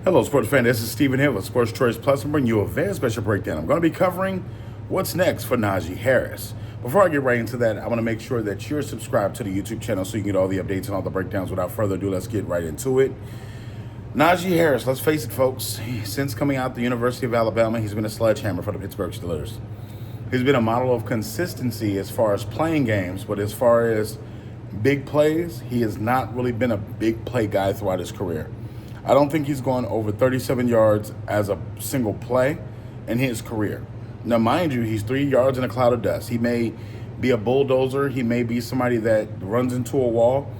Hello, sports fan. This is Stephen Hill with Sports Choice Plus. I'm bringing you a very special breakdown. I'm going to be covering what's next for Najee Harris. Before I get right into that, I want to make sure that you're subscribed to the YouTube channel so you can get all the updates and all the breakdowns. Without further ado, let's get right into it. Najee Harris, let's face it, folks. Since coming out the University of Alabama, he's been a sledgehammer for the Pittsburgh Steelers. He's been a model of consistency as far as playing games, but as far as big plays, he has not really been a big play guy throughout his career. I don't think he's gone over 37 yards as a single play in his career. Now, mind you, he's 3 yards in a cloud of dust. He may be a bulldozer. He may be somebody that runs into a wall.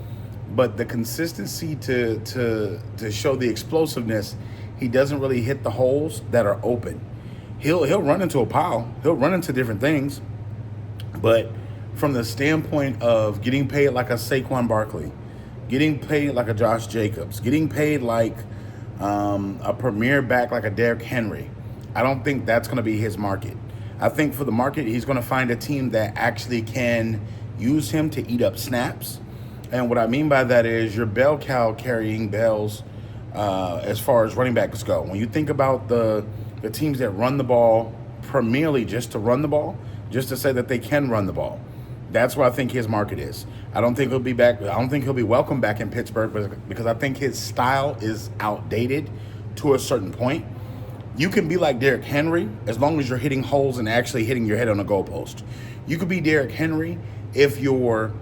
But the consistency to show the explosiveness, he doesn't really hit the holes that are open. He'll run into a pile. He'll run into different things. But from the standpoint of getting paid like a Saquon Barkley, getting paid like a Josh Jacobs, getting paid like a premier back like a Derrick Henry, I don't think that's going to be his market. I think for the market, he's going to find a team that actually can use him to eat up snaps. And what I mean by that is your bell cow carrying bells as far as running backs go. When you think about the teams that run the ball primarily just to run the ball, just to say that they can run the ball, that's where I think his market is. I don't think he'll be back. I don't think he'll be welcome back in Pittsburgh because I think his style is outdated to a certain point. You can be like Derrick Henry as long as you're hitting holes and actually hitting your head on a goalpost. You could be Derrick Henry if your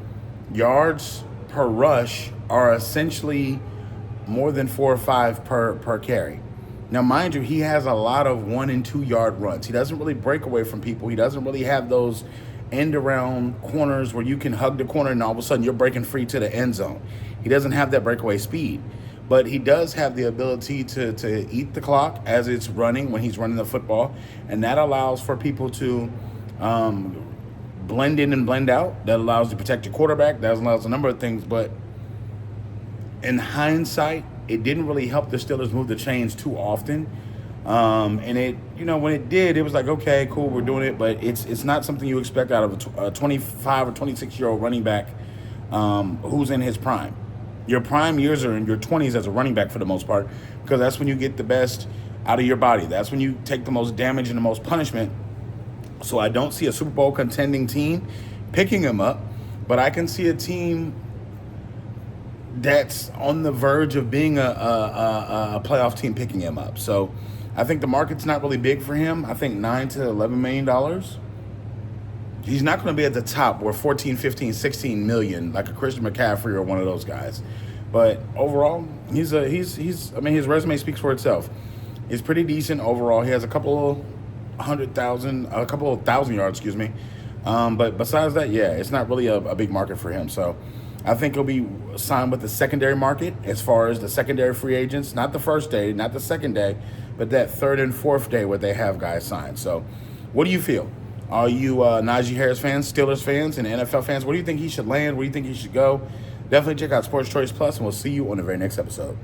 yards per rush are essentially more than 4 or 5 per carry. Now, mind you, he has a lot of 1 and 2 yard runs. He doesn't really break away from people. He doesn't really have those end around corners where you can hug the corner and all of a sudden you're breaking free to the end zone. He doesn't have that breakaway speed, but he does have the ability to eat the clock as it's running when he's running the football, and that allows for people to blend in and blend out. That allows you to protect your quarterback. That allows a number of things, but in hindsight, it didn't really help the Steelers move the chains too often. And it, when it did, it was like, okay, cool, we're doing it, but it's not something you expect out of a 25 or 26-year-old running back who's in his prime. Your prime years are in your 20s as a running back for the most part, because that's when you get the best out of your body. That's when you take the most damage and the most punishment. So I don't see a Super Bowl contending team picking him up, but I can see a team that's on the verge of being a playoff team picking him up. So I think the market's not really big for him. I think $9 to $11 million. He's not going to be at the top where 14, 15, 16 million like a Christian McCaffrey or one of those guys. But overall, his resume speaks for itself. He's pretty decent overall. He has a couple of thousand yards, but besides that, yeah, it's not really a big market for him. So I think he'll be signed with the secondary market as far as the secondary free agents, not the first day, not the second day, but that third and fourth day where they have guys signed. So what do you feel? Are you Najee Harris fans, Steelers fans, and NFL fans? Where do you think he should land? Where do you think he should go? Definitely check out Sports Choice Plus, and we'll see you on the very next episode.